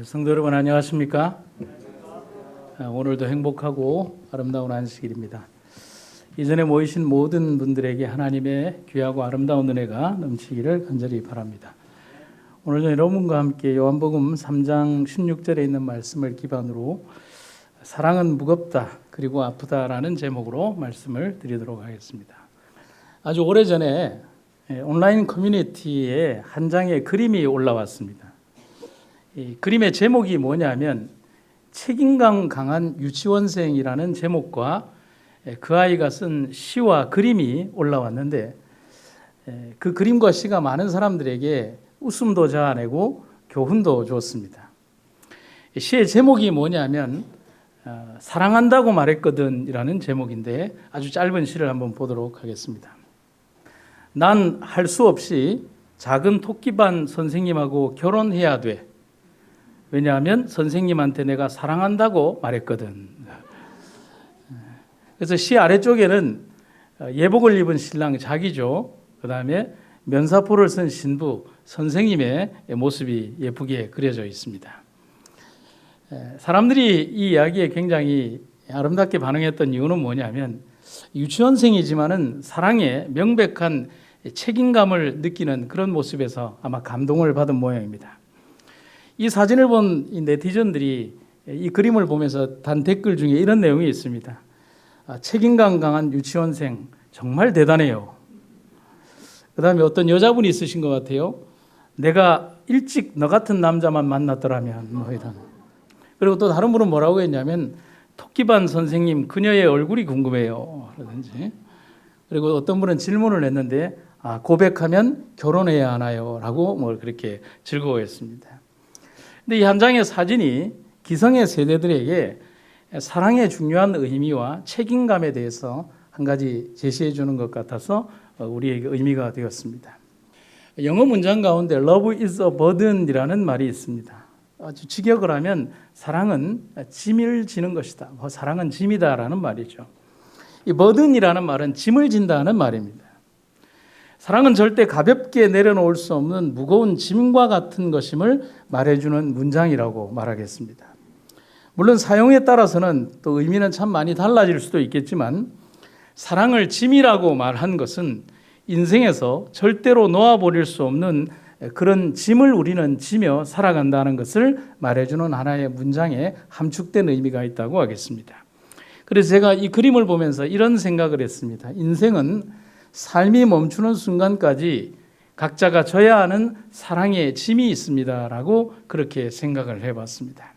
성도 여러분 안녕하십니까? 오늘도 행복하고 아름다운 안식일입니다. 이전에 모이신 모든 분들에게 하나님의 귀하고 아름다운 은혜가 넘치기를 간절히 바랍니다. 오늘 여러분과 함께 요한복음 3장 16절에 있는 말씀을 기반으로 사랑은 무겁다 그리고 아프다라는 제목으로 말씀을 드리도록 하겠습니다. 아주 오래전에 온라인 커뮤니티에 한 장의 그림이 올라왔습니다. 이 그림의 제목이 뭐냐면 책임감 강한 유치원생이라는 제목과 그 아이가 쓴 시와 그림이 올라왔는데 그 그림과 시가 많은 사람들에게 웃음도 자아내고 교훈도 줬습니다. 시의 제목이 뭐냐면 사랑한다고 말했거든 이라는 제목인데 아주 짧은 시를 한번 보도록 하겠습니다. 난 할 수 없이 작은 토끼반 선생님하고 결혼해야 돼. 왜냐하면 선생님한테 내가 사랑한다고 말했거든. 그래서 시 아래쪽에는 예복을 입은 신랑 자기죠. 그 다음에 면사포를 쓴 신부 선생님의 모습이 예쁘게 그려져 있습니다. 사람들이 이 이야기에 굉장히 아름답게 반응했던 이유는 뭐냐면 유치원생이지만은 사랑에 명백한 책임감을 느끼는 그런 모습에서 아마 감동을 받은 모양입니다. 이 사진을 본 이 네티즌들이 이 그림을 보면서 단 댓글 중에 이런 내용이 있습니다. 책임감 강한 유치원생 정말 대단해요. 그 다음에 어떤 여자분이 있으신 것 같아요. 내가 일찍 너 같은 남자만 만났더라면 뭐 이런. 그리고 또 다른 분은 뭐라고 했냐면 토끼반 선생님 그녀의 얼굴이 궁금해요. 그러든지. 그리고 어떤 분은 질문을 했는데 고백하면 결혼해야 하나요? 라고 뭐 그렇게 즐거워했습니다. 근데 이 한 장의 사진이 기성의 세대들에게 사랑의 중요한 의미와 책임감에 대해서 한 가지 제시해 주는 것 같아서 우리에게 의미가 되었습니다. 영어 문장 가운데 Love is a burden이라는 말이 있습니다. 아주 직역을 하면 사랑은 짐을 지는 것이다. 사랑은 짐이다라는 말이죠. 이 burden이라는 말은 짐을 진다는 말입니다. 사랑은 절대 가볍게 내려놓을 수 없는 무거운 짐과 같은 것임을 말해주는 문장이라고 말하겠습니다. 물론 사용에 따라서는 또 의미는 참 많이 달라질 수도 있겠지만 사랑을 짐이라고 말한 것은 인생에서 절대로 놓아버릴 수 없는 그런 짐을 우리는 지며 살아간다는 것을 말해주는 하나의 문장에 함축된 의미가 있다고 하겠습니다. 그래서 제가 이 그림을 보면서 이런 생각을 했습니다. 인생은 삶이 멈추는 순간까지 각자가 져야 하는 사랑의 짐이 있습니다라고 그렇게 생각을 해봤습니다.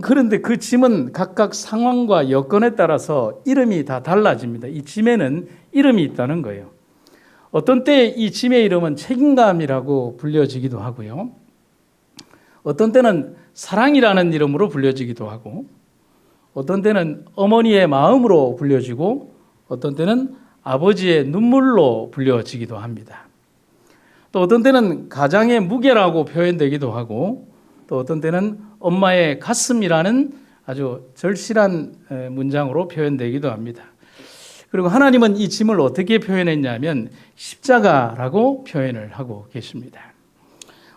그런데 그 짐은 각각 상황과 여건에 따라서 이름이 다 달라집니다. 이 짐에는 이름이 있다는 거예요. 어떤 때 이 짐의 이름은 책임감이라고 불려지기도 하고요. 어떤 때는 사랑이라는 이름으로 불려지기도 하고 어떤 때는 어머니의 마음으로 불려지고 어떤 때는 아버지의 눈물로 불려지기도 합니다. 또 어떤 때는 가장의 무게라고 표현되기도 하고 또 어떤 때는 엄마의 가슴이라는 아주 절실한 문장으로 표현되기도 합니다. 그리고 하나님은 이 짐을 어떻게 표현했냐면 십자가라고 표현을 하고 계십니다.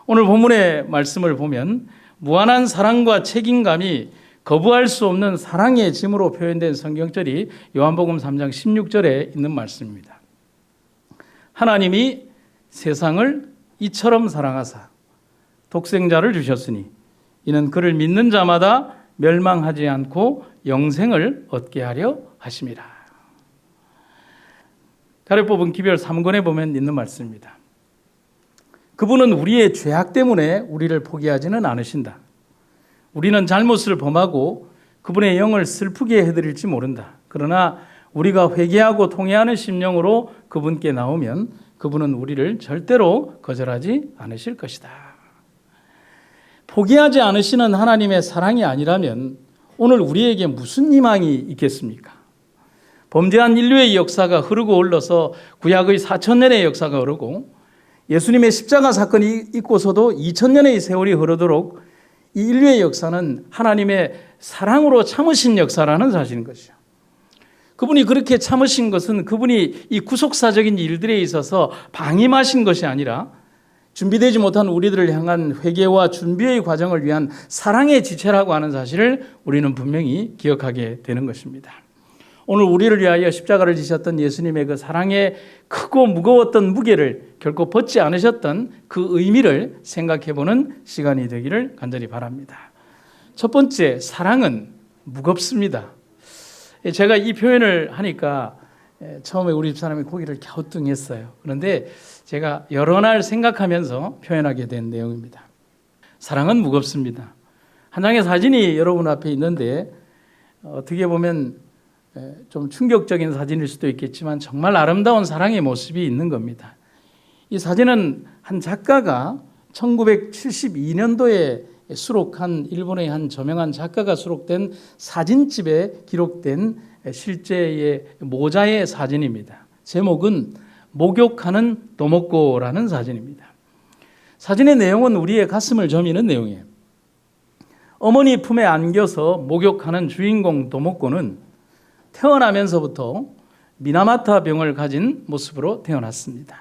오늘 본문의 말씀을 보면 무한한 사랑과 책임감이 거부할 수 없는 사랑의 짐으로 표현된 성경절이 요한복음 3장 16절에 있는 말씀입니다. 하나님이 세상을 이처럼 사랑하사 독생자를 주셨으니 이는 그를 믿는 자마다 멸망하지 않고 영생을 얻게 하려 하심이라. 가래뽑은 기별 3권에 보면 있는 말씀입니다. 그분은 우리의 죄악 때문에 우리를 포기하지는 않으신다. 우리는 잘못을 범하고 그분의 영을 슬프게 해드릴지 모른다. 그러나 우리가 회개하고 통회하는 심령으로 그분께 나오면 그분은 우리를 절대로 거절하지 않으실 것이다. 포기하지 않으시는 하나님의 사랑이 아니라면 오늘 우리에게 무슨 희망이 있겠습니까? 범죄한 인류의 역사가 흐르고 흘러서 구약의 4,000년의 역사가 흐르고 예수님의 십자가 사건이 있고서도 2,000년의 세월이 흐르도록 이 인류의 역사는 하나님의 사랑으로 참으신 역사라는 사실인 것이죠. 그분이 그렇게 참으신 것은 그분이 이 구속사적인 일들에 있어서 방임하신 것이 아니라 준비되지 못한 우리들을 향한 회개와 준비의 과정을 위한 사랑의 지체라고 하는 사실을 우리는 분명히 기억하게 되는 것입니다. 오늘 우리를 위하여 십자가를 지셨던 예수님의 그 사랑의 크고 무거웠던 무게를 결코 벗지 않으셨던 그 의미를 생각해보는 시간이 되기를 간절히 바랍니다. 첫 번째, 사랑은 무겁습니다. 제가 이 표현을 하니까 처음에 우리 집사람이 고개를 갸우뚱했어요. 그런데 제가 여러 날 생각하면서 표현하게 된 내용입니다. 사랑은 무겁습니다. 한 장의 사진이 여러분 앞에 있는데 어떻게 보면 좀 충격적인 사진일 수도 있겠지만 정말 아름다운 사랑의 모습이 있는 겁니다. 이 사진은 한 작가가 1972년도에 수록한 일본의 한 저명한 작가가 수록된 사진집에 기록된 실제의 모자의 사진입니다. 제목은 목욕하는 도모코라는 사진입니다. 사진의 내용은 우리의 가슴을 저미는 내용이에요. 어머니 품에 안겨서 목욕하는 주인공 도모코는 태어나면서부터 미나마타 병을 가진 모습으로 태어났습니다.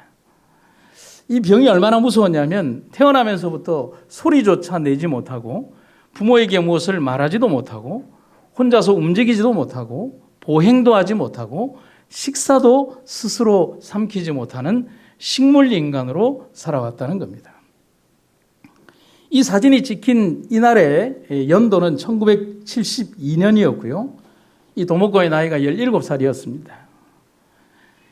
이 병이 얼마나 무서웠냐면 태어나면서부터 소리조차 내지 못하고 부모에게 무엇을 말하지도 못하고 혼자서 움직이지도 못하고 보행도 하지 못하고 식사도 스스로 삼키지 못하는 식물 인간으로 살아왔다는 겁니다. 이 사진이 찍힌 이날의 연도는 1972년이었고요. 이 도모코의 나이가 17살이었습니다.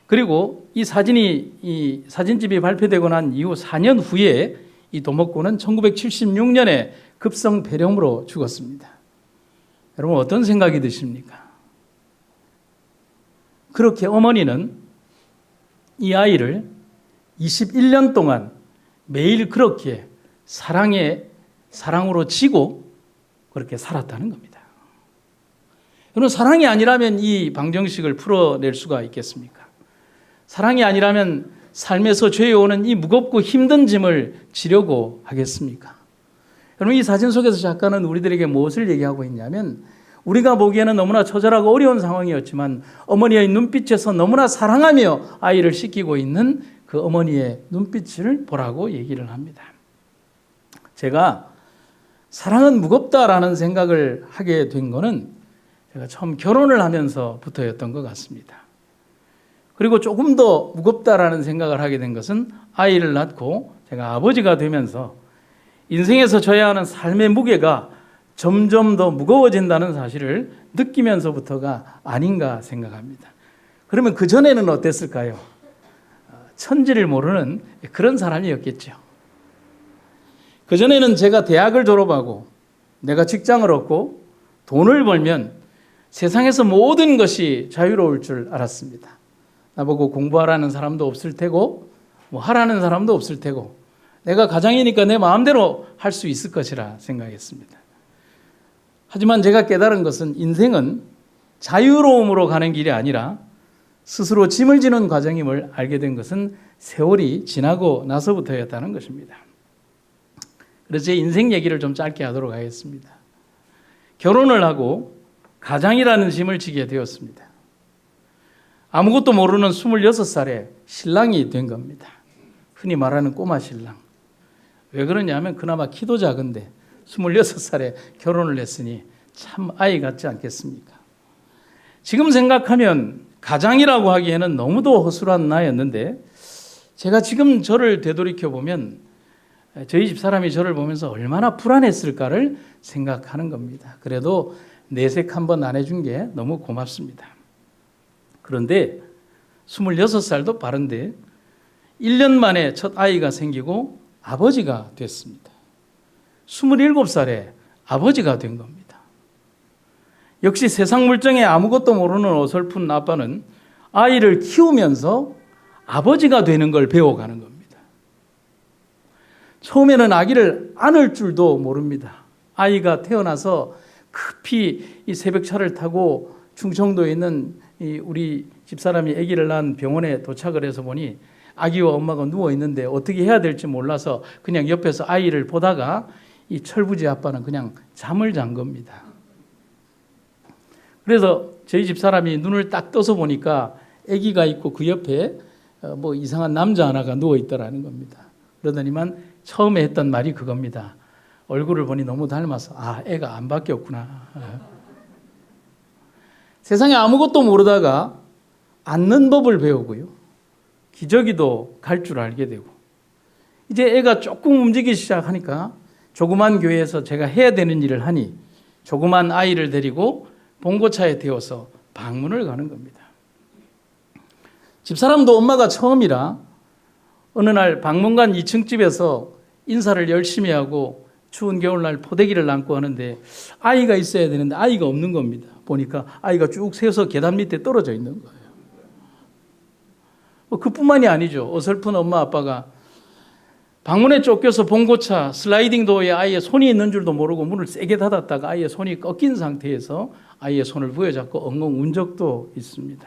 그리고 이 사진집이 발표되고 난 이후 4년 후에 이 도모코는 1976년에 급성 폐렴으로 죽었습니다. 여러분 어떤 생각이 드십니까? 그렇게 어머니는 이 아이를 21년 동안 매일 그렇게 사랑으로 지고 그렇게 살았다는 겁니다. 여러분 사랑이 아니라면 이 방정식을 풀어낼 수가 있겠습니까? 사랑이 아니라면 삶에서 죄에 오는 이 무겁고 힘든 짐을 지려고 하겠습니까? 여러분 이 사진 속에서 작가는 우리들에게 무엇을 얘기하고 있냐면 우리가 보기에는 너무나 처절하고 어려운 상황이었지만 어머니의 눈빛에서 너무나 사랑하며 아이를 씻기고 있는 그 어머니의 눈빛을 보라고 얘기를 합니다. 제가 사랑은 무겁다라는 생각을 하게 된 거는 제가 처음 결혼을 하면서부터였던 것 같습니다. 그리고 조금 더 무겁다라는 생각을 하게 된 것은 아이를 낳고 제가 아버지가 되면서 인생에서 져야 하는 삶의 무게가 점점 더 무거워진다는 사실을 느끼면서부터가 아닌가 생각합니다. 그러면 그전에는 어땠을까요? 천지를 모르는 그런 사람이었겠죠. 그전에는 제가 대학을 졸업하고 내가 직장을 얻고 돈을 벌면 세상에서 모든 것이 자유로울 줄 알았습니다. 나보고 공부하라는 사람도 없을 테고 뭐 하라는 사람도 없을 테고 내가 가장이니까 내 마음대로 할 수 있을 것이라 생각했습니다. 하지만 제가 깨달은 것은 인생은 자유로움으로 가는 길이 아니라 스스로 짐을 지는 과정임을 알게 된 것은 세월이 지나고 나서부터였다는 것입니다. 그래서 제 인생 얘기를 좀 짧게 하도록 하겠습니다. 결혼을 하고 가장이라는 짐을 지게 되었습니다. 아무것도 모르는 26살에 신랑이 된 겁니다. 흔히 말하는 꼬마 신랑. 왜 그러냐면 그나마 키도 작은데 26살에 결혼을 했으니 참 아이 같지 않겠습니까? 지금 생각하면 가장이라고 하기에는 너무도 허술한 나이였는데 제가 지금 저를 되돌이켜보면 저희 집사람이 저를 보면서 얼마나 불안했을까를 생각하는 겁니다. 그래도 내색 한번 안 해준 게 너무 고맙습니다. 그런데 26살도 빠른데 1년 만에 첫 아이가 생기고 아버지가 됐습니다. 27살에 아버지가 된 겁니다. 역시 세상 물정에 아무것도 모르는 어설픈 아빠는 아이를 키우면서 아버지가 되는 걸 배워가는 겁니다. 처음에는 아기를 안을 줄도 모릅니다. 아이가 태어나서 급히 이 새벽차를 타고 충청도에 있는 우리 집사람이 아기를 낳은 병원에 도착을 해서 보니 아기와 엄마가 누워 있는데 어떻게 해야 될지 몰라서 그냥 옆에서 아이를 보다가 이 철부지 아빠는 그냥 잠을 잔 겁니다. 그래서 저희 집사람이 눈을 딱 떠서 보니까 아기가 있고 그 옆에 뭐 이상한 남자 하나가 누워 있더라는 겁니다. 그러더니만 처음에 했던 말이 그겁니다. 얼굴을 보니 너무 닮아서 애가 안 바뀌었구나. 세상에 아무것도 모르다가 앉는 법을 배우고요. 기저귀도 갈 줄 알게 되고 이제 애가 조금 움직이기 시작하니까 조그만 교회에서 제가 해야 되는 일을 하니 조그만 아이를 데리고 봉고차에 태워서 방문을 가는 겁니다. 집사람도 엄마가 처음이라 어느 날 방문관 2층 집에서 인사를 열심히 하고 추운 겨울날 포대기를 안고 하는데 아이가 있어야 되는데 아이가 없는 겁니다. 보니까 아이가 쭉 새서 계단 밑에 떨어져 있는 거예요. 그뿐만이 아니죠. 어설픈 엄마 아빠가 방문에 쫓겨서 봉고차 슬라이딩 도어에 아이의 손이 있는 줄도 모르고 문을 세게 닫았다가 아이의 손이 꺾인 상태에서 아이의 손을 부여잡고 엉엉 운 적도 있습니다.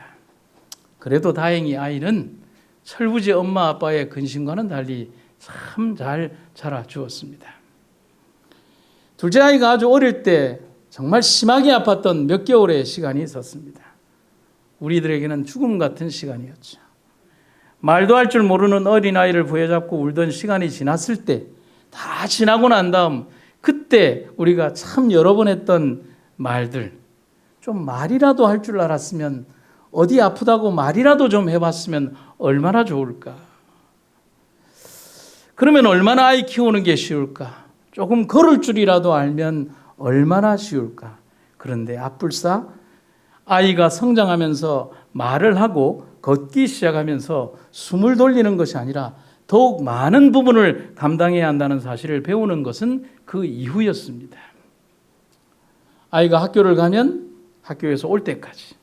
그래도 다행히 아이는 철부지 엄마 아빠의 근심과는 달리 참 잘 자라주었습니다. 둘째 아이가 아주 어릴 때 정말 심하게 아팠던 몇 개월의 시간이 있었습니다. 우리들에게는 죽음 같은 시간이었죠. 말도 할 줄 모르는 어린아이를 부여잡고 울던 시간이 지났을 때, 다 지나고 난 다음 그때 우리가 참 여러 번 했던 말들, 좀 말이라도 할 줄 알았으면, 어디 아프다고 말이라도 좀 해봤으면 얼마나 좋을까. 그러면 얼마나 아이 키우는 게 쉬울까. 조금 걸을 줄이라도 알면 얼마나 쉬울까. 그런데 앞불사 아이가 성장하면서 말을 하고 걷기 시작하면서 숨을 돌리는 것이 아니라 더욱 많은 부분을 감당해야 한다는 사실을 배우는 것은 그 이후였습니다. 아이가 학교를 가면 학교에서 올 때까지,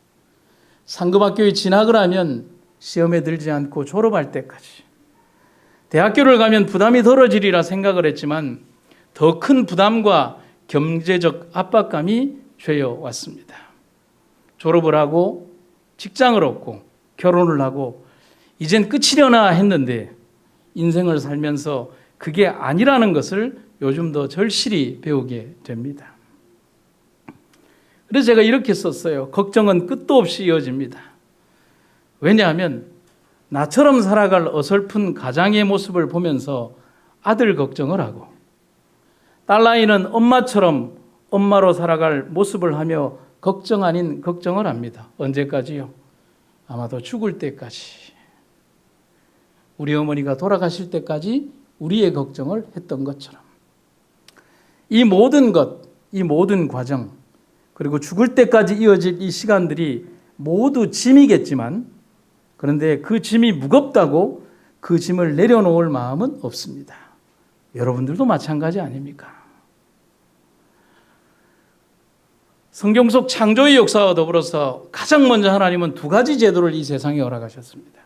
상급학교에 진학을 하면 시험에 들지 않고 졸업할 때까지, 대학교를 가면 부담이 덜어지리라 생각을 했지만 더 큰 부담과 경제적 압박감이 죄어왔습니다. 졸업을 하고 직장을 얻고 결혼을 하고 이젠 끝이려나 했는데 인생을 살면서 그게 아니라는 것을 요즘 더 절실히 배우게 됩니다. 그래서 제가 이렇게 썼어요. 걱정은 끝도 없이 이어집니다. 왜냐하면 나처럼 살아갈 어설픈 가장의 모습을 보면서 아들 걱정을 하고, 딸아이는 엄마처럼 엄마로 살아갈 모습을 하며 걱정 아닌 걱정을 합니다. 언제까지요? 아마도 죽을 때까지. 우리 어머니가 돌아가실 때까지 우리의 걱정을 했던 것처럼. 이 모든 것, 이 모든 과정, 그리고 죽을 때까지 이어질 이 시간들이 모두 짐이겠지만, 그런데 그 짐이 무겁다고 그 짐을 내려놓을 마음은 없습니다. 여러분들도 마찬가지 아닙니까? 성경 속 창조의 역사와 더불어서 가장 먼저 하나님은 두 가지 제도를 이 세상에 허락하셨습니다.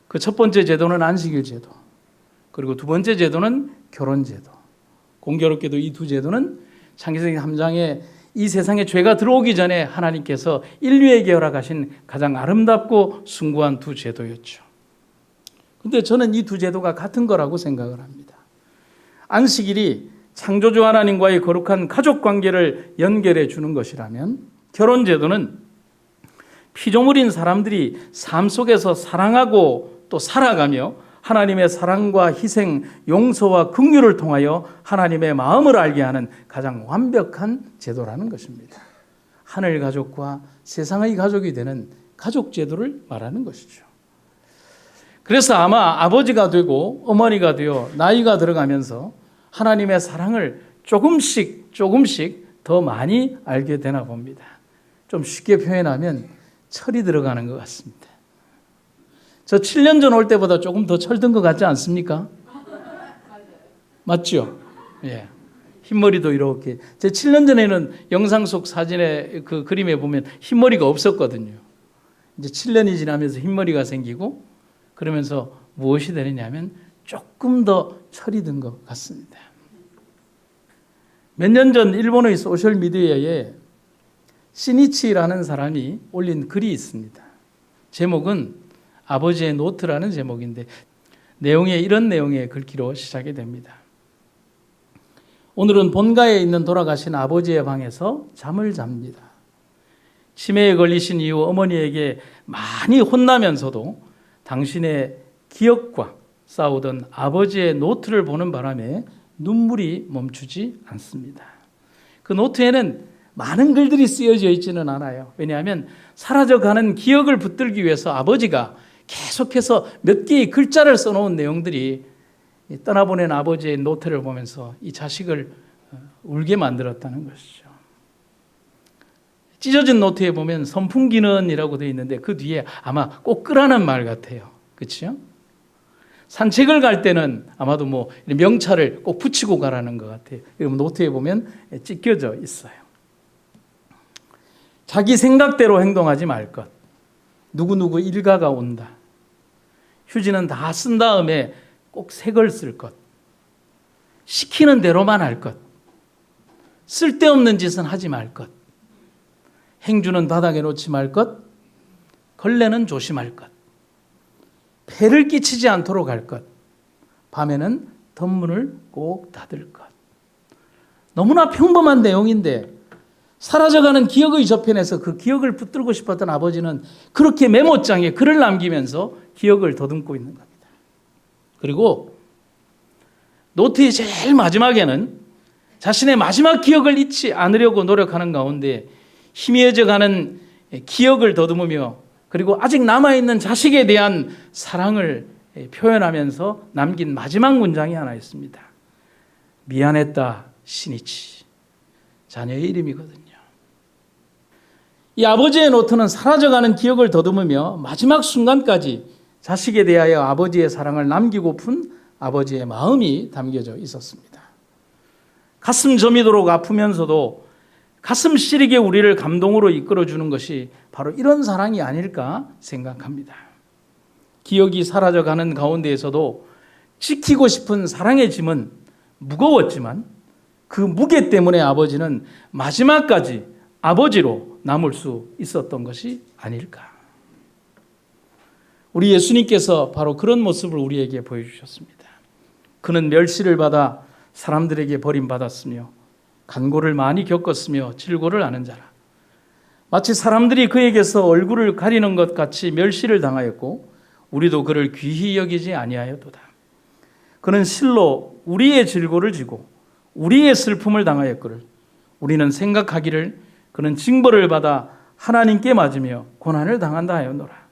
그 첫 번째 제도는 안식일 제도, 그리고 두 번째 제도는 결혼 제도. 공교롭게도 이 두 제도는 창세기 3장에 이 세상에 죄가 들어오기 전에 하나님께서 인류에게 허락하신 가장 아름답고 숭고한 두 제도였죠. 그런데 저는 이 두 제도가 같은 거라고 생각을 합니다. 안식일이 창조주 하나님과의 거룩한 가족 관계를 연결해 주는 것이라면, 결혼 제도는 피조물인 사람들이 삶 속에서 사랑하고 또 살아가며 하나님의 사랑과 희생, 용서와 긍휼을 통하여 하나님의 마음을 알게 하는 가장 완벽한 제도라는 것입니다. 하늘 가족과 세상의 가족이 되는 가족 제도를 말하는 것이죠. 그래서 아마 아버지가 되고 어머니가 되어 나이가 들어가면서 하나님의 사랑을 조금씩 더 많이 알게 되나 봅니다. 좀 쉽게 표현하면 철이 들어가는 것 같습니다. 저 7년 전 올 때보다 조금 더 철든 것 같지 않습니까? 맞죠? 예. 흰머리도 이렇게. 제 7년 전에는 영상 속 사진의 그 그림에 보면 흰머리가 없었거든요. 이제 7년이 지나면서 흰머리가 생기고, 그러면서 무엇이 되느냐면 조금 더 철이 든 것 같습니다. 몇 년 전 일본의 소셜미디어에 시니치라는 사람이 올린 글이 있습니다. 제목은 아버지의 노트라는 제목인데, 내용에 이런 내용의 글귀로 시작이 됩니다. 오늘은 본가에 있는 돌아가신 아버지의 방에서 잠을 잡니다. 치매에 걸리신 이후 어머니에게 많이 혼나면서도 당신의 기억과 싸우던 아버지의 노트를 보는 바람에 눈물이 멈추지 않습니다. 그 노트에는 많은 글들이 쓰여져 있지는 않아요. 왜냐하면 사라져가는 기억을 붙들기 위해서 아버지가 계속해서 몇 개의 글자를 써놓은 내용들이 떠나보낸 아버지의 노트를 보면서 이 자식을 울게 만들었다는 것이죠. 찢어진 노트에 보면 선풍기는이라고 되어 있는데 그 뒤에 아마 꼭 끄라는 말 같아요. 그렇죠? 산책을 갈 때는 아마도 뭐 명찰을 꼭 붙이고 가라는 것 같아요. 노트에 보면 찢겨져 있어요. 자기 생각대로 행동하지 말 것. 누구누구 일가가 온다. 휴지는 다 쓴 다음에 꼭 새 걸 쓸 것. 시키는 대로만 할 것. 쓸데없는 짓은 하지 말 것. 행주는 바닥에 놓지 말 것. 걸레는 조심할 것. 폐를 끼치지 않도록 할 것. 밤에는 덧문을 꼭 닫을 것. 너무나 평범한 내용인데 사라져가는 기억의 저편에서 그 기억을 붙들고 싶었던 아버지는 그렇게 메모장에 글을 남기면서 기억을 더듬고 있는 겁니다. 그리고 노트의 제일 마지막에는 자신의 마지막 기억을 잊지 않으려고 노력하는 가운데 희미해져가는 기억을 더듬으며 그리고 아직 남아있는 자식에 대한 사랑을 표현하면서 남긴 마지막 문장이 하나 있습니다. 미안했다 신이치. 자녀의 이름이거든요. 이 아버지의 노트는 사라져가는 기억을 더듬으며 마지막 순간까지 자식에 대하여 아버지의 사랑을 남기고픈 아버지의 마음이 담겨져 있었습니다. 가슴 저미도록 아프면서도 가슴 시리게 우리를 감동으로 이끌어주는 것이 바로 이런 사랑이 아닐까 생각합니다. 기억이 사라져가는 가운데에서도 지키고 싶은 사랑의 짐은 무거웠지만 그 무게 때문에 아버지는 마지막까지 아버지로 남을 수 있었던 것이 아닐까. 우리 예수님께서 바로 그런 모습을 우리에게 보여주셨습니다. 그는 멸시를 받아 사람들에게 버림받았으며 간고를 많이 겪었으며 질고를 아는 자라. 마치 사람들이 그에게서 얼굴을 가리는 것 같이 멸시를 당하였고 우리도 그를 귀히 여기지 아니하였도다. 그는 실로 우리의 질고를 지고 우리의 슬픔을 당하였거늘 우리는 생각하기를 그는 징벌을 받아 하나님께 맞으며 고난을 당한다 하였노라.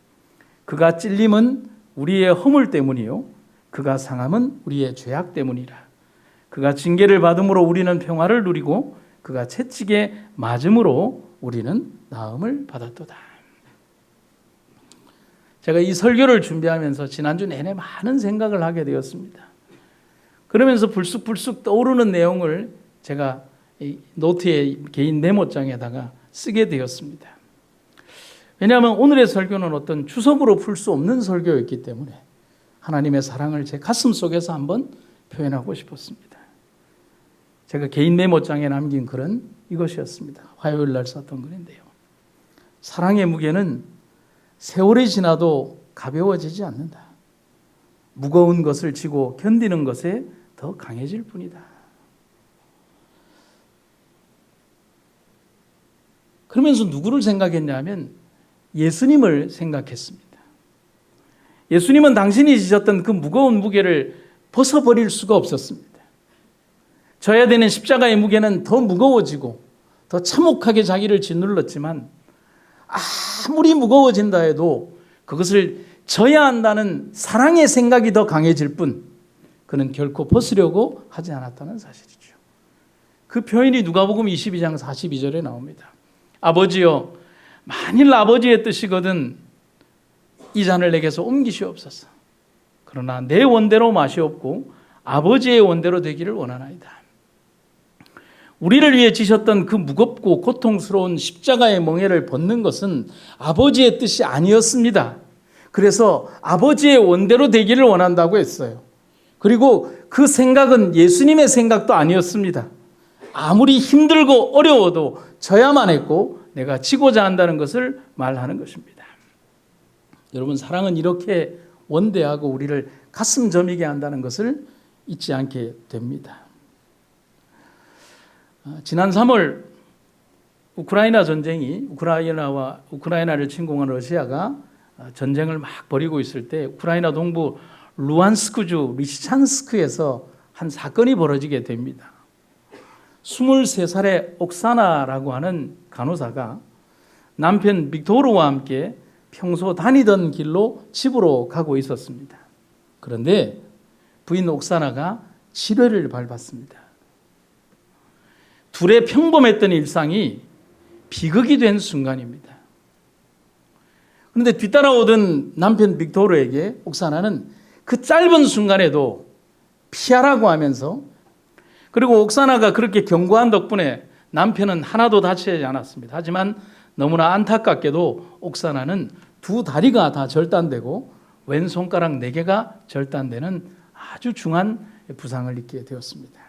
그가 찔림은 우리의 허물 때문이요 그가 상함은 우리의 죄악 때문이라. 그가 징계를 받음으로 우리는 평화를 누리고 그가 채찍에 맞음으로 우리는 나음을 받았도다. 제가 이 설교를 준비하면서 지난주 내내 많은 생각을 하게 되었습니다. 그러면서 불쑥불쑥 떠오르는 내용을 제가 이 노트의 개인 메모장에다가 쓰게 되었습니다. 왜냐하면 오늘의 설교는 어떤 주석으로 풀 수 없는 설교였기 때문에 하나님의 사랑을 제 가슴 속에서 한번 표현하고 싶었습니다. 제가 개인 메모장에 남긴 글은 이것이었습니다. 화요일 날 썼던 글인데요. 사랑의 무게는 세월이 지나도 가벼워지지 않는다. 무거운 것을 지고 견디는 것에 더 강해질 뿐이다. 그러면서 누구를 생각했냐면 예수님을 생각했습니다. 예수님은 당신이 지셨던 그 무거운 무게를 벗어버릴 수가 없었습니다. 져야 되는 십자가의 무게는 더 무거워지고 더 참혹하게 자기를 짓눌렀지만 아무리 무거워진다 해도 그것을 져야 한다는 사랑의 생각이 더 강해질 뿐 그는 결코 벗으려고 하지 않았다는 사실이죠. 그 표현이 누가복음 22장 42절에 나옵니다. 아버지여 만일 아버지의 뜻이거든 이 잔을 내게서 옮기시옵소서. 그러나 내 원대로 마시옵고 아버지의 원대로 되기를 원하나이다. 우리를 위해 지셨던 그 무겁고 고통스러운 십자가의 멍에를 벗는 것은 아버지의 뜻이 아니었습니다. 그래서 아버지의 원대로 되기를 원한다고 했어요. 그리고 그 생각은 예수님의 생각도 아니었습니다. 아무리 힘들고 어려워도 져야만 했고 내가 지고자 한다는 것을 말하는 것입니다. 여러분, 사랑은 이렇게 원대하고 우리를 가슴 저미게 한다는 것을 잊지 않게 됩니다. 지난 3월 우크라이나 전쟁이 우크라이나를 침공한 러시아가 전쟁을 막 벌이고 있을 때 우크라이나 동부 루안스크주 리시찬스크에서 한 사건이 벌어지게 됩니다. 23살의 옥사나라고 하는 간호사가 남편 빅토르와 함께 평소 다니던 길로 집으로 가고 있었습니다. 그런데 부인 옥사나가 지뢰를 밟았습니다. 둘의 평범했던 일상이 비극이 된 순간입니다. 그런데 뒤따라오던 남편 빅토르에게 옥사나는 그 짧은 순간에도 피하라고 하면서, 그리고 옥사나가 그렇게 경고한 덕분에 남편은 하나도 다치지 않았습니다. 하지만 너무나 안타깝게도 옥사나는 두 다리가 다 절단되고 왼손가락 4개가 절단되는 아주 중한 부상을 입게 되었습니다.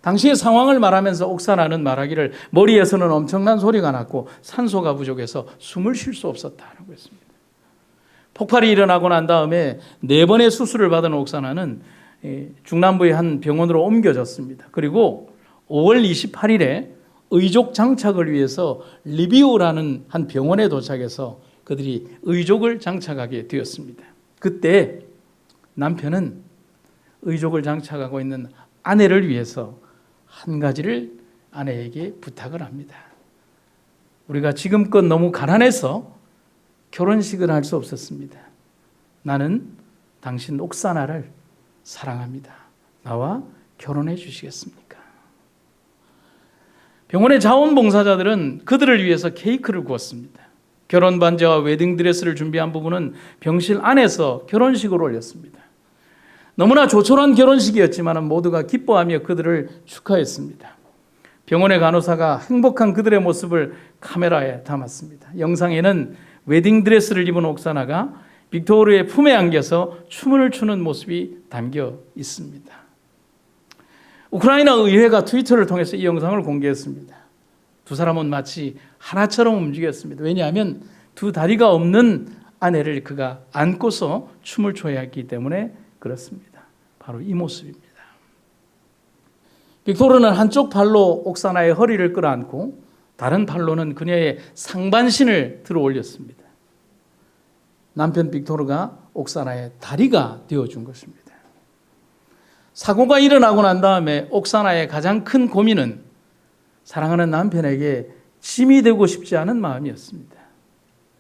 당시의 상황을 말하면서 옥사나는 말하기를 머리에서는 엄청난 소리가 났고 산소가 부족해서 숨을 쉴 수 없었다라고 했습니다. 폭발이 일어나고 난 다음에 4번의 수술을 받은 옥사나는 중남부의 한 병원으로 옮겨졌습니다. 그리고 5월 28일에 의족 장착을 위해서 리비우라는 한 병원에 도착해서 그들이 의족을 장착하게 되었습니다. 그때 남편은 의족을 장착하고 있는 아내를 위해서 한 가지를 아내에게 부탁을 합니다. 우리가 지금껏 너무 가난해서 결혼식을 할 수 없었습니다. 나는 당신 옥사나를 사랑합니다. 나와 결혼해 주시겠습니까? 병원의 자원봉사자들은 그들을 위해서 케이크를 구웠습니다. 결혼 반지와 웨딩드레스를 준비한 부부는 병실 안에서 결혼식을 올렸습니다. 너무나 조촐한 결혼식이었지만 모두가 기뻐하며 그들을 축하했습니다. 병원의 간호사가 행복한 그들의 모습을 카메라에 담았습니다. 영상에는 웨딩드레스를 입은 옥사나가 빅토르의 품에 안겨서 춤을 추는 모습이 담겨 있습니다. 우크라이나 의회가 트위터를 통해서 이 영상을 공개했습니다. 두 사람은 마치 하나처럼 움직였습니다. 왜냐하면 두 다리가 없는 아내를 그가 안고서 춤을 춰야 했기 때문에 그렇습니다. 바로 이 모습입니다. 빅토르는 한쪽 팔로 옥사나의 허리를 끌어안고 다른 팔로는 그녀의 상반신을 들어 올렸습니다. 남편 빅토르가 옥사나의 다리가 되어준 것입니다. 사고가 일어나고 난 다음에 옥사나의 가장 큰 고민은 사랑하는 남편에게 짐이 되고 싶지 않은 마음이었습니다.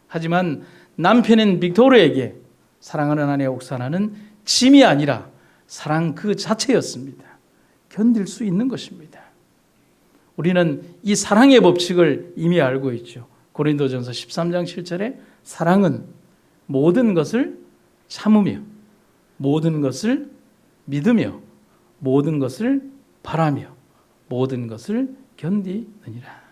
하지만 남편인 빅토르에게 사랑하는 아내 옥사나는 짐이 아니라 사랑 그 자체였습니다. 견딜 수 있는 것입니다. 우리는 이 사랑의 법칙을 이미 알고 있죠. 고린도전서 13장 7절에 사랑은 모든 것을 참으며 모든 것을 믿으며 모든 것을 바라며 모든 것을 견디느니라.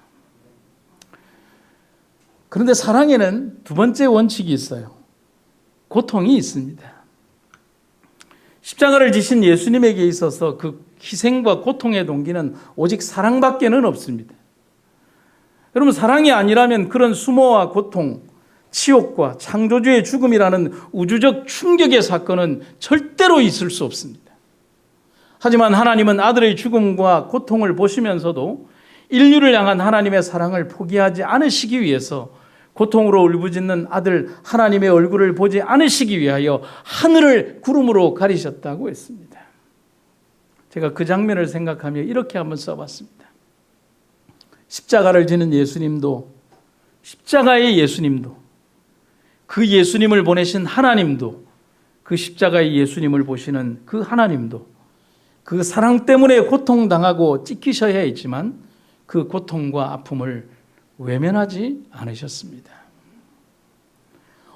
그런데 사랑에는 두 번째 원칙이 있어요. 고통이 있습니다. 십자가를 지신 예수님에게 있어서 그 희생과 고통의 동기는 오직 사랑밖에는 없습니다. 여러분, 사랑이 아니라면 그런 수모와 고통, 치욕과 창조주의 죽음이라는 우주적 충격의 사건은 절대로 있을 수 없습니다. 하지만 하나님은 아들의 죽음과 고통을 보시면서도 인류를 향한 하나님의 사랑을 포기하지 않으시기 위해서 고통으로 울부짖는 아들 하나님의 얼굴을 보지 않으시기 위하여 하늘을 구름으로 가리셨다고 했습니다. 제가 그 장면을 생각하며 이렇게 한번 써봤습니다. 십자가를 지는 예수님도, 십자가의 예수님도, 그 예수님을 보내신 하나님도, 그 십자가의 예수님을 보시는 그 하나님도 그 사랑 때문에 고통당하고 찢기셔야 했지만 그 고통과 아픔을 외면하지 않으셨습니다.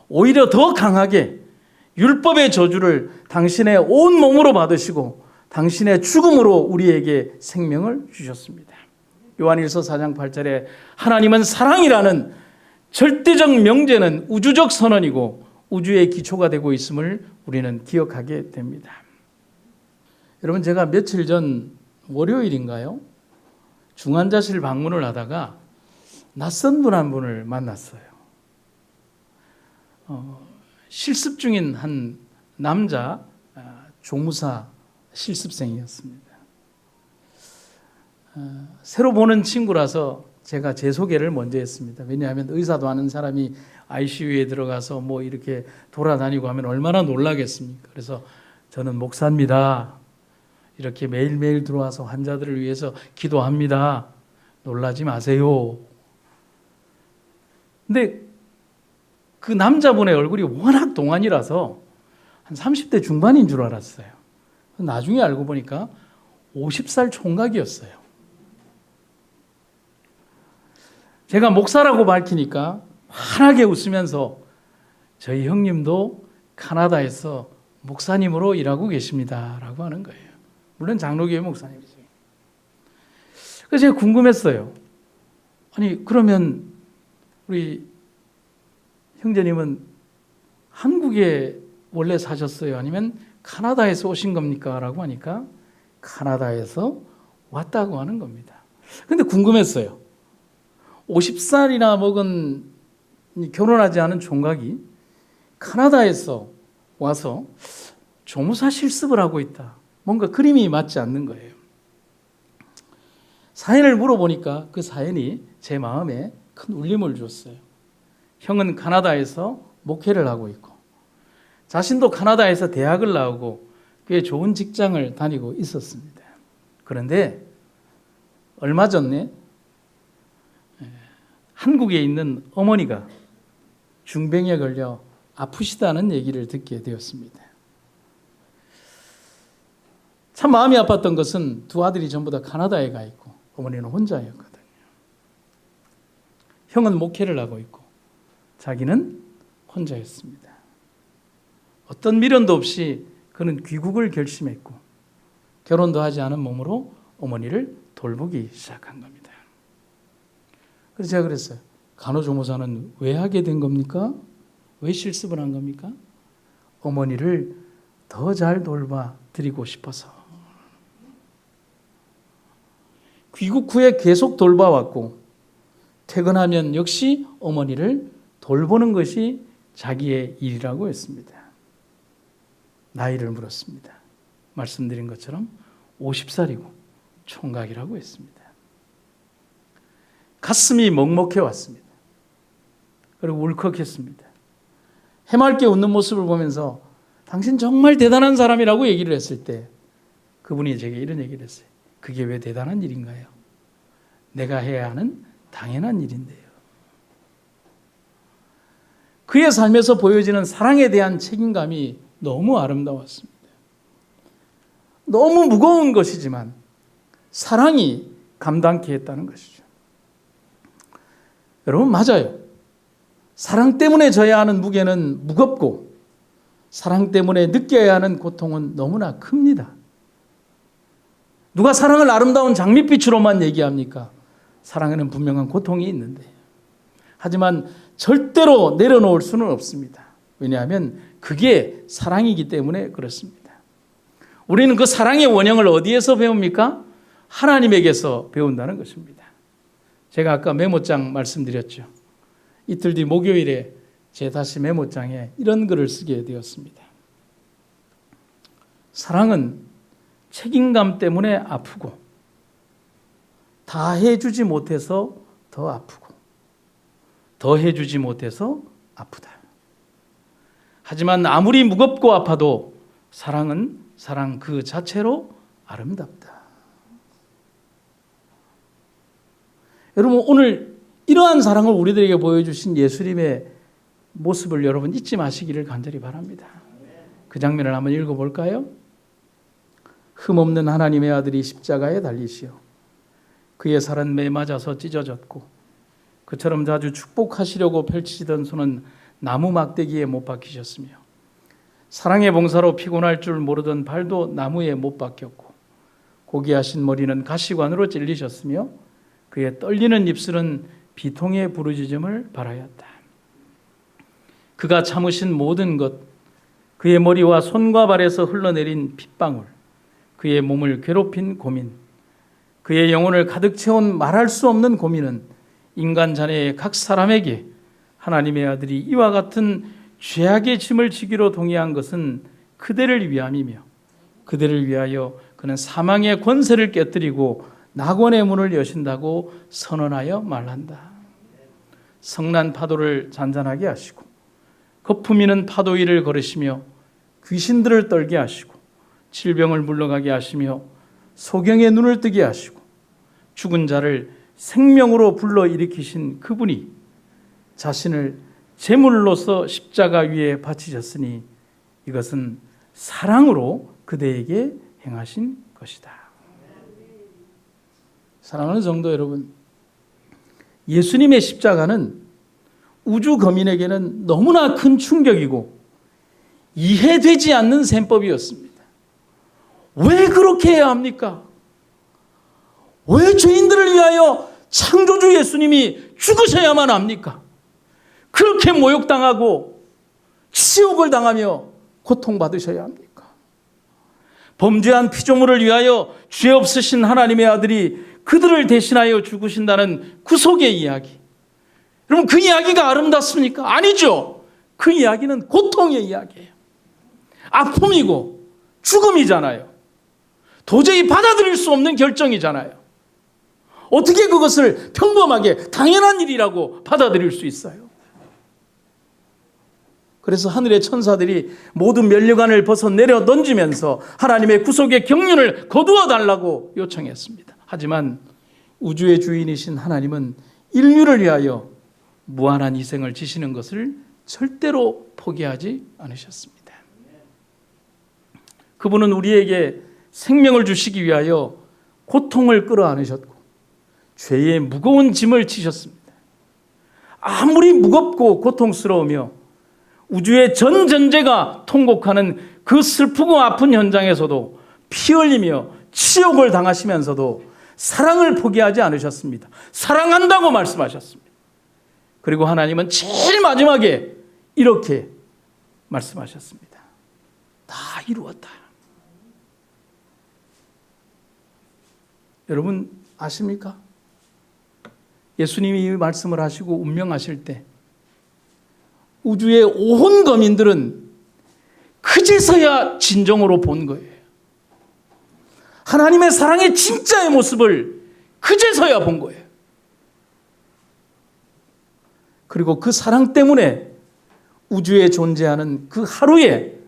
오히려 더 강하게 율법의 저주를 당신의 온 몸으로 받으시고 당신의 죽음으로 우리에게 생명을 주셨습니다. 요한일서 4장 8절에 하나님은 사랑이라는 절대적 명제는 우주적 선언이고 우주의 기초가 되고 있음을 우리는 기억하게 됩니다. 여러분, 제가 며칠 전 월요일인가요? 중환자실 방문을 하다가 낯선 분 한 분을 만났어요. 실습 중인 한 남자 조무사 실습생이었습니다. 새로 보는 친구라서 제가 제 소개를 먼저 했습니다. 왜냐하면 의사도 아는 사람이 ICU에 들어가서 뭐 이렇게 돌아다니고 하면 얼마나 놀라겠습니까? 그래서 저는 목사입니다. 이렇게 매일매일 들어와서 환자들을 위해서 기도합니다. 놀라지 마세요. 근데 그 남자분의 얼굴이 워낙 동안이라서 한 30대 중반인 줄 알았어요. 나중에 알고 보니까 50살 총각이었어요. 제가 목사라고 밝히니까 환하게 웃으면서 저희 형님도 캐나다에서 목사님으로 일하고 계십니다 라고 하는 거예요. 물론 장로교회 목사님이죠. 그래서 제가 궁금했어요. 아니 그러면 우리 형제님은 한국에 원래 사셨어요? 아니면 캐나다에서 오신 겁니까? 라고 하니까 캐나다에서 왔다고 하는 겁니다. 근데 궁금했어요. 50살이나 먹은 결혼하지 않은 총각이 캐나다에서 와서 조무사 실습을 하고 있다. 뭔가 그림이 맞지 않는 거예요. 사연을 물어보니까 그 사연이 제 마음에 큰 울림을 줬어요. 형은 캐나다에서 목회를 하고 있고 자신도 캐나다에서 대학을 나오고 꽤 좋은 직장을 다니고 있었습니다. 그런데 얼마 전에 한국에 있는 어머니가 중병에 걸려 아프시다는 얘기를 듣게 되었습니다. 참 마음이 아팠던 것은 두 아들이 전부 다 캐나다에 가 있고 어머니는 혼자였거든요. 형은 목회를 하고 있고 자기는 혼자였습니다. 어떤 미련도 없이 그는 귀국을 결심했고 결혼도 하지 않은 몸으로 어머니를 돌보기 시작한 겁니다. 그래서 제가 그랬어요. 간호조무사는 왜 하게 된 겁니까? 왜 실습을 한 겁니까? 어머니를 더 잘 돌봐 드리고 싶어서. 귀국 후에 계속 돌봐왔고 퇴근하면 역시 어머니를 돌보는 것이 자기의 일이라고 했습니다. 나이를 물었습니다. 말씀드린 것처럼 50살이고 총각이라고 했습니다. 가슴이 먹먹해 왔습니다. 그리고 울컥했습니다. 해맑게 웃는 모습을 보면서 당신 정말 대단한 사람이라고 얘기를 했을 때 그분이 제게 이런 얘기를 했어요. 그게 왜 대단한 일인가요? 내가 해야 하는 당연한 일인데요. 그의 삶에서 보여지는 사랑에 대한 책임감이 너무 아름다웠습니다. 너무 무거운 것이지만 사랑이 감당케 했다는 것이죠. 여러분 맞아요. 사랑 때문에 져야 하는 무게는 무겁고 사랑 때문에 느껴야 하는 고통은 너무나 큽니다. 누가 사랑을 아름다운 장밋빛으로만 얘기합니까? 사랑에는 분명한 고통이 있는데 하지만 절대로 내려놓을 수는 없습니다. 왜냐하면 그게 사랑이기 때문에 그렇습니다. 우리는 그 사랑의 원형을 어디에서 배웁니까? 하나님에게서 배운다는 것입니다. 제가 아까 메모장 말씀드렸죠. 이틀 뒤 목요일에 제 다시 메모장에 이런 글을 쓰게 되었습니다. 사랑은 책임감 때문에 아프고 다 해주지 못해서 더 아프고 더 해주지 못해서 아프다. 하지만 아무리 무겁고 아파도 사랑은 사랑 그 자체로 아름답다. 여러분 오늘 이러한 사랑을 우리들에게 보여주신 예수님의 모습을 여러분 잊지 마시기를 간절히 바랍니다. 그 장면을 한번 읽어볼까요? 흠없는 하나님의 아들이 십자가에 달리시어 그의 살은 매 맞아서 찢어졌고 그처럼 자주 축복하시려고 펼치시던 손은 나무 막대기에 못 박히셨으며 사랑의 봉사로 피곤할 줄 모르던 발도 나무에 못 박혔고 고귀하신 머리는 가시관으로 찔리셨으며 그의 떨리는 입술은 비통의 부르짖음을 바라였다. 그가 참으신 모든 것, 그의 머리와 손과 발에서 흘러내린 핏방울, 그의 몸을 괴롭힌 고민, 그의 영혼을 가득 채운 말할 수 없는 고민은 인간 자녀의 각 사람에게 하나님의 아들이 이와 같은 죄악의 짐을 지기로 동의한 것은 그대를 위함이며 그대를 위하여 그는 사망의 권세를 깨뜨리고 낙원의 문을 여신다고 선언하여 말한다. 성난 파도를 잔잔하게 하시고 거품이는 파도 위를 걸으시며 귀신들을 떨게 하시고 질병을 물러가게 하시며 소경의 눈을 뜨게 하시고 죽은 자를 생명으로 불러일으키신 그분이 자신을 제물로서 십자가 위에 바치셨으니 이것은 사랑으로 그대에게 행하신 것이다. 사랑하는 성도 여러분, 예수님의 십자가는 우주 거민에게는 너무나 큰 충격이고 이해되지 않는 셈법이었습니다. 왜 그렇게 해야 합니까? 왜 죄인들을 위하여 창조주 예수님이 죽으셔야만 합니까? 그렇게 모욕당하고 치욕을 당하며 고통받으셔야 합니까? 범죄한 피조물을 위하여 죄 없으신 하나님의 아들이 그들을 대신하여 죽으신다는 구속의 이야기. 여러분, 그 이야기가 아름답습니까? 아니죠. 그 이야기는 고통의 이야기예요. 아픔이고 죽음이잖아요. 도저히 받아들일 수 없는 결정이잖아요. 어떻게 그것을 평범하게 당연한 일이라고 받아들일 수 있어요? 그래서 하늘의 천사들이 모든 면류관을 벗어 내려 던지면서 하나님의 구속의 경륜을 거두어 달라고 요청했습니다. 하지만 우주의 주인이신 하나님은 인류를 위하여 무한한 희생을 지시는 것을 절대로 포기하지 않으셨습니다. 그분은 우리에게 생명을 주시기 위하여 고통을 끌어안으셨고 죄의 무거운 짐을 지셨습니다. 아무리 무겁고 고통스러우며 우주의 전 전체가 통곡하는 그 슬프고 아픈 현장에서도 피 흘리며 치욕을 당하시면서도 사랑을 포기하지 않으셨습니다. 사랑한다고 말씀하셨습니다. 그리고 하나님은 제일 마지막에 이렇게 말씀하셨습니다. 다 이루었다. 여러분 아십니까? 예수님이 이 말씀을 하시고 운명하실 때 우주의 온 거민들은 그제서야 진정으로 본 거예요. 하나님의 사랑의 진짜의 모습을 그제서야 본 거예요. 그리고 그 사랑 때문에 우주에 존재하는 그 하루에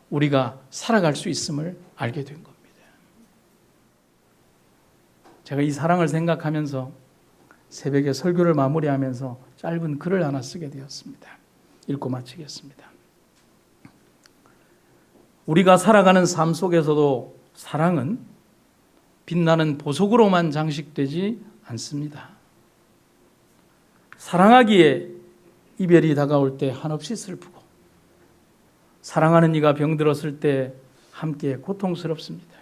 우리가 살아갈 수 있음을 알게 된 겁니다. 제가 이 사랑을 생각하면서 새벽에 설교를 마무리하면서 짧은 글을 하나 쓰게 되었습니다. 읽고 마치겠습니다. 우리가 살아가는 삶 속에서도 사랑은 빛나는 보석으로만 장식되지 않습니다. 사랑하기에 이별이 다가올 때 한없이 슬프고 사랑하는 이가 병들었을 때 함께 고통스럽습니다.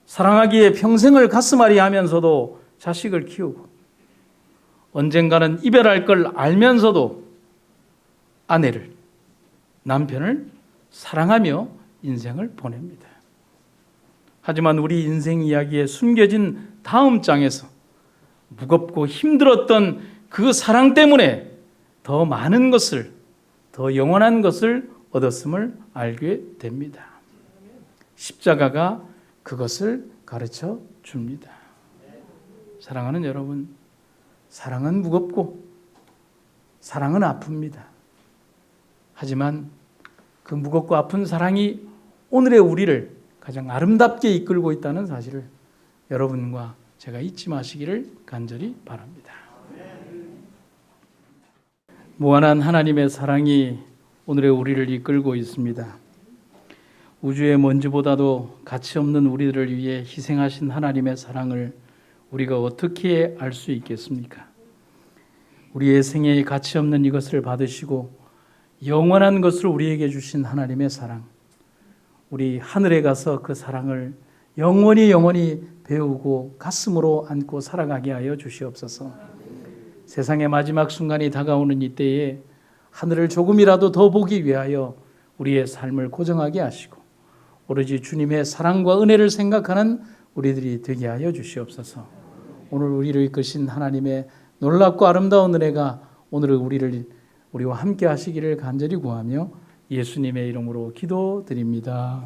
사랑하기에 평생을 가슴앓이 하면서도 자식을 키우고 언젠가는 이별할 걸 알면서도 아내를, 남편을 사랑하며 인생을 보냅니다. 하지만 우리 인생 이야기에 숨겨진 다음 장에서 무겁고 힘들었던 그 사랑 때문에 더 많은 것을, 더 영원한 것을 얻었음을 알게 됩니다. 십자가가 그것을 가르쳐 줍니다. 사랑하는 여러분, 사랑은 무겁고 사랑은 아픕니다. 하지만 그 무겁고 아픈 사랑이 오늘의 우리를 가장 아름답게 이끌고 있다는 사실을 여러분과 제가 잊지 마시기를 간절히 바랍니다. 무한한 하나님의 사랑이 오늘의 우리를 이끌고 있습니다. 우주의 먼지보다도 가치 없는 우리들을 위해 희생하신 하나님의 사랑을 우리가 어떻게 알 수 있겠습니까? 우리의 생애에 가치 없는 이것을 받으시고 영원한 것을 우리에게 주신 하나님의 사랑, 우리 하늘에 가서 그 사랑을 영원히 배우고 가슴으로 안고 살아가게 하여 주시옵소서. 세상의 마지막 순간이 다가오는 이때에 하늘을 조금이라도 더 보기 위하여 우리의 삶을 고정하게 하시고 오로지 주님의 사랑과 은혜를 생각하는 우리들이 되게 하여 주시옵소서. 오늘 우리를 이끄신 하나님의 놀랍고 아름다운 은혜가 오늘 우리와 함께 하시기를 간절히 구하며 예수님의 이름으로 기도드립니다.